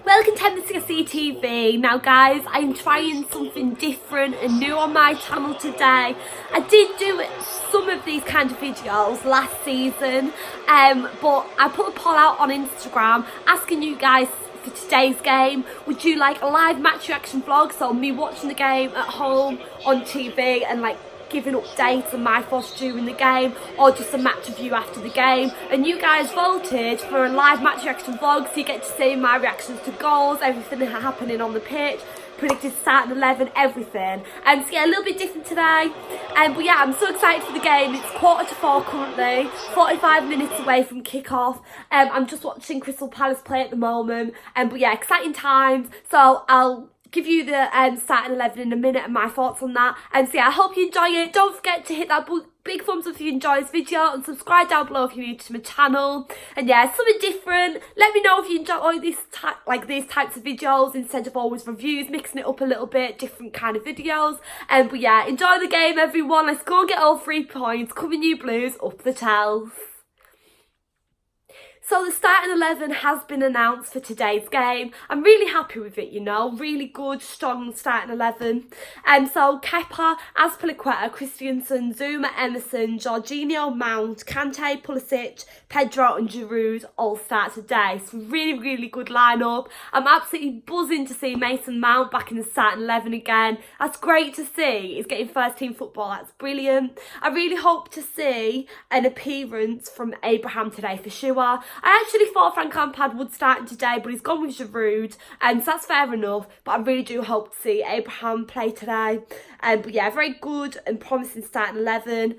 Welcome to MCSE TV. Now guys, I'm trying something different and new on my channel today. I did do some of these kind of videos last season, but I put a poll out on Instagram asking you guys for today's game, would you like a live match reaction vlog, so me watching the game at home on TV and like giving updates on my thoughts during the game, or just a match review after the game. And you guys voted for a live match reaction vlog, so you get to see my reactions to goals, everything happening on the pitch, predicted starting 11, everything. And so yeah, a little bit different today. But yeah, I'm so excited for the game. It's 3:45 currently, 45 minutes away from kick-off. I'm just watching Crystal Palace play at the moment. But yeah, exciting times. So I'll give you the starting 11 in a minute and my thoughts on that. And so yeah, I hope you enjoy it. Don't forget to hit that big thumbs up if you enjoy this video, and subscribe down below if you're new to my channel. And yeah, something different. Let me know if you enjoy these types of videos instead of always reviews, mixing it up a little bit, different kind of videos. But yeah, enjoy the game everyone. Let's go and get all 3 points. Coming you Blues, up the tells. So the starting 11 has been announced for today's game. I'm really happy with it, you know, really good, strong starting 11. So Kepa, Azpilicueta, Christensen, Zuma, Emerson, Jorginho, Mount, Kante, Pulisic, Pedro and Giroud all start today. So really good lineup. I'm absolutely buzzing to see Mason Mount back in the starting 11 again. That's great to see. He's getting first team football. That's brilliant. I really hope to see an appearance from Abraham today for sure. I actually thought Frank Lampard would start today, but he's gone with Giroud, so that's fair enough. But I really do hope to see Abraham play today. But yeah, very good and promising starting 11.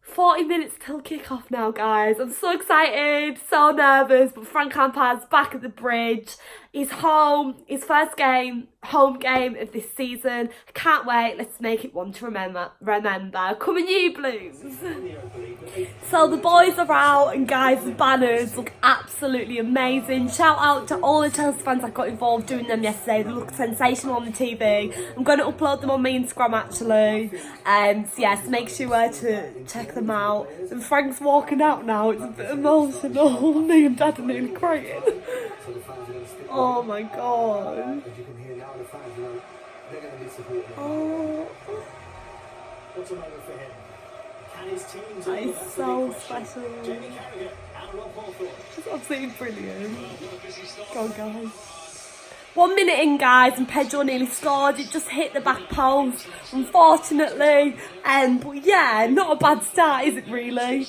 40 minutes till kick-off now, guys. I'm so excited, so nervous, but Frank Lampard's back at the bridge. He's home, his first game, home game of this season. I can't wait. Let's make it one to remember. Coming you Blues. So the boys are out, and guys, the banners look absolutely amazing. Shout out to all the Chelsea fans that got involved doing them yesterday. They look sensational on the TV. I'm going to upload them on my Instagram actually. So yes, make sure to check them out. And Frank's walking out now. It's a bit emotional. Me and Dad are nearly crying. Oh my god. Oh. That is so special. It's absolutely brilliant. Go on, guys. 1 minute in, guys, and Pedro nearly scored. It just hit the back post, unfortunately. But yeah, not a bad start, is it really?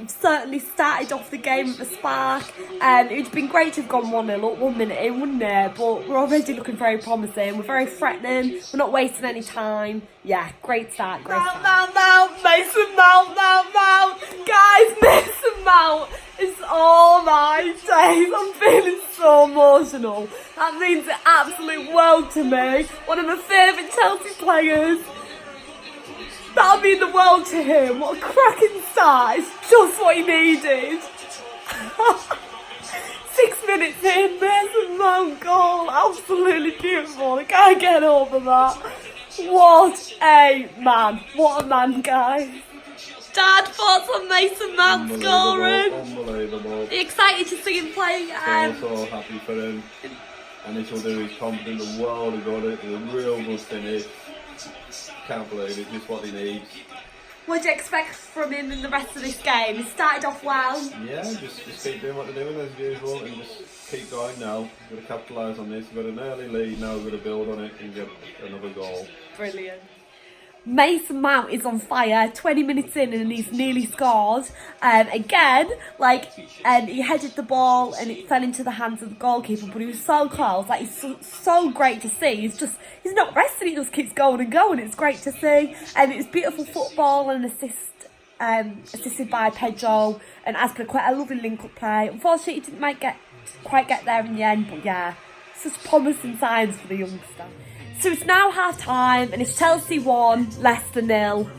Certainly started off the game with a spark. It would have been great to have gone 1-0 up 1 minute in, wouldn't it? But we're already looking very promising. We're very threatening. We're not wasting any time. Yeah, great start, great start. Mount, Mason Mount. Guys, Mason Mount. It's all my days. I'm feeling so emotional. That means the absolute world to me. One of my favourite Chelsea players. That'll mean the world to him. What a cracking start. It's just what he needed. 6 minutes in, Mason Mount goal. Absolutely beautiful. I can't get over that. What a man. What a man, guys. Dad, thoughts on Mason Mount scoring? Unbelievable. Are you excited to see him play again? So happy for him. And this will do his confident. The world have got it. It's a real good finish. Can't believe it. Just what he needs. What do you expect from him in the rest of this game? He started off well. Yeah, just keep doing what they're doing as usual and just keep going now. We've got to capitalise on this. We've got an early lead now. We've got to build on it and get another goal. Brilliant. Mason Mount is on fire. 20 minutes in and he's nearly scored. Again, he headed the ball and it fell into the hands of the goalkeeper, but he was so close. Like, it's so great to see. He's not resting. He just keeps going and going. It's great to see. It was beautiful football and assisted by Pedro and Azpilicueta. A lovely link-up play. Unfortunately, he didn't quite get there in the end, but yeah, such promising signs for the youngster. So it's now half time and it's Chelsea 1, Leicester 0.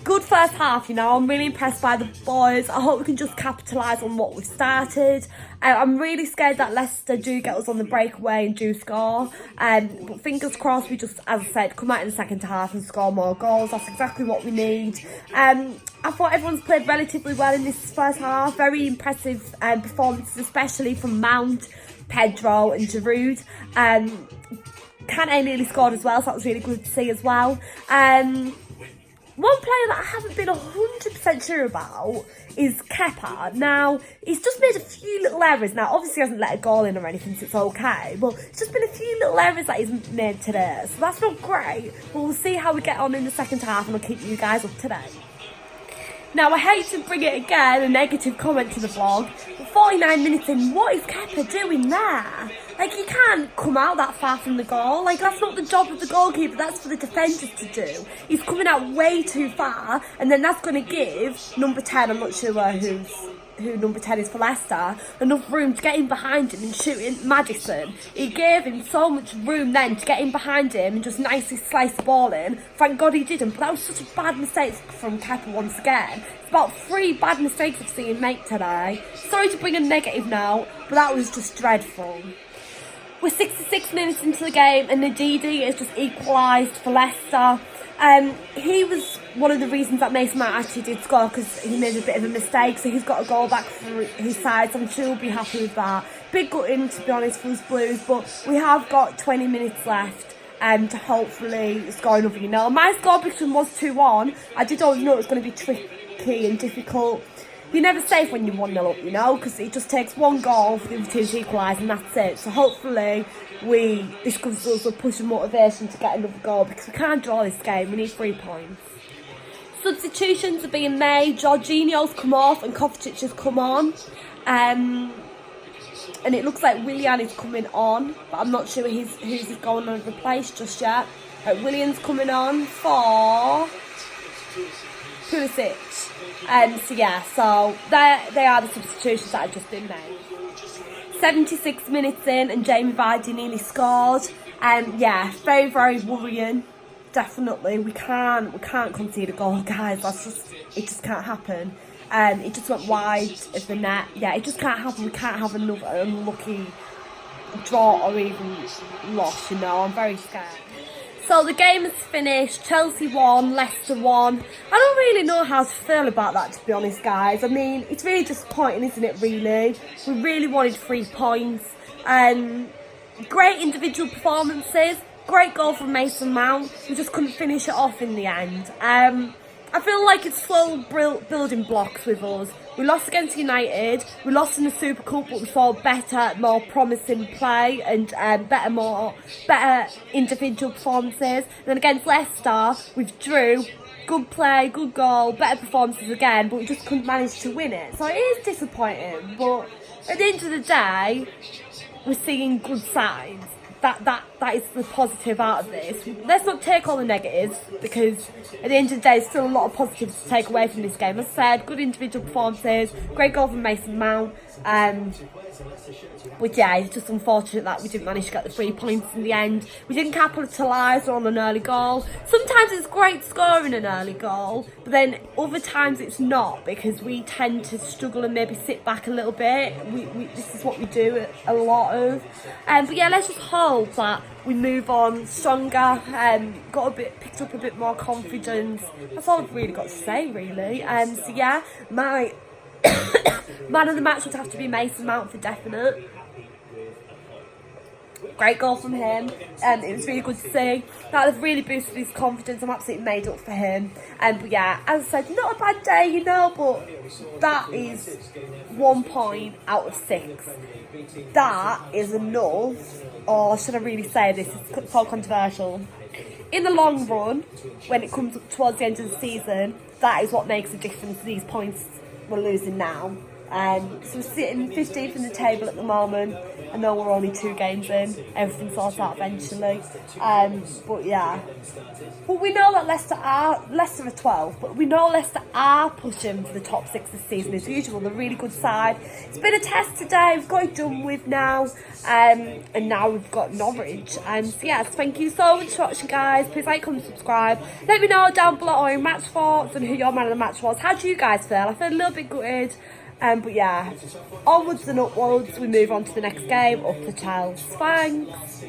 Good first half, you know. I'm really impressed by the boys. I hope we can just capitalise on what we've started. I'm really scared that Leicester do get us on the breakaway and do score. But fingers crossed we just, as I said, come out in the second half and score more goals. That's exactly what we need. I thought everyone's played relatively well in this first half. Very impressive performances, especially from Mount. Pedro and Giroud. Kante nearly scored as well, so that was really good to see as well. One player that I haven't been 100% sure about is Kepa. Now, he's just made a few little errors. Now, obviously he hasn't let a goal in or anything, so it's okay. But it's just been a few little errors that he's made today. So that's not great. But we'll see how we get on in the second half, and I'll keep you guys up to date. Now, I hate to bring it again, a negative comment to the vlog, but 49 minutes in, what is Kepa doing there? Like, he can't come out that far from the goal. Like, that's not the job of the goalkeeper, that's for the defenders to do. He's coming out way too far, and then that's going to give number 10, I'm not sure who number 10 is for Leicester, enough room to get in behind him and shoot in Maddison. He gave him so much room then to get in behind him and just nicely slice the ball in. Thank God he didn't, but that was such a bad mistake from Kepa once again. It's about 3 bad mistakes I've seen him make today. Sorry to bring a negative now, but that was just dreadful. We're 66 minutes into the game and Ndidi has just equalised for Leicester. He was one of the reasons that Mason Mount actually did score, because he made a bit of a mistake, so he's got a goal back for his side, so I'm sure he'll be happy with that. Big gutting, to be honest, for us Blues, but we have got 20 minutes left to hopefully score another, you know. My score prediction was 2-1. I did always know it was going to be tricky and difficult. You're never safe when you're 1-0 up, you know, because it just takes one goal for the other team to equalise and that's it. So hopefully this gives us a push of motivation to get another goal, because we can't draw this game, we need 3 points. Substitutions are being made. Jorginho's come off and Kovacic has come on. And it looks like Willian is coming on, but I'm not sure who's going on to replace just yet. Willian's coming on for Pulisic. So they are the substitutions that have just been made. 76 minutes in and Jamie Vardy nearly scored. Very, very worrying. Definitely, we can't concede a goal, guys. It just can't happen. It just went wide of the net. Yeah, it just can't happen. We can't have another unlucky draw or even loss, you know. I'm very scared. So the game is finished. Chelsea won, Leicester won. I don't really know how to feel about that, to be honest, guys. I mean, it's really disappointing, isn't it, really? We really wanted 3 points. Great individual performances. Great goal from Mason Mount. We just couldn't finish it off in the end. I feel like it's slow building blocks with us. We lost against United, we lost in the Super Cup, but we saw better, more promising play and better individual performances. And then against Leicester, we drew, good play, good goal, better performances again, but we just couldn't manage to win it. So it is disappointing, but at the end of the day, we're seeing good signs. That is the positive out of this. Let's not take all the negatives, because at the end of the day, there's still a lot of positives to take away from this game. As I said, good individual performances, great goal from Mason Mount. But yeah, it's just unfortunate that we didn't manage to get the 3 points in the end. We didn't capitalise on an early goal. Sometimes it's great scoring an early goal, but then other times it's not, because we tend to struggle and maybe sit back a little bit. This is what we do a lot of. But yeah, let's just hope that we move on stronger, picked up a bit more confidence. That's all I've really got to say, really. So yeah, my man of the match would have to be Mason Mount for definite. Great goal from him. It was really good to see. That has really boosted his confidence. I'm absolutely made up for him. But yeah, as I said, not a bad day, you know, but that is 1 point out of 6. That is enough, or should I really say this, it's so controversial. In the long run, when it comes up towards the end of the season, that is what makes a difference to these points we're losing now. So we're sitting 15th in the table at the moment. I know we're only 2 games in. Everything sorts out eventually. But yeah. But we know that Leicester are 12th, but we know Leicester are pushing for the top 6 this season as usual. They're a really good side. It's been a test today. We've got it done with now. And now we've got Norwich. So yes, thank you so much for watching, guys. Please like, comment, subscribe. Let me know down below your match thoughts and who your man of the match was. How do you guys feel? I feel a little bit gutted. But yeah, onwards and upwards, we move on to the next game, up the Chelsea. Thanks.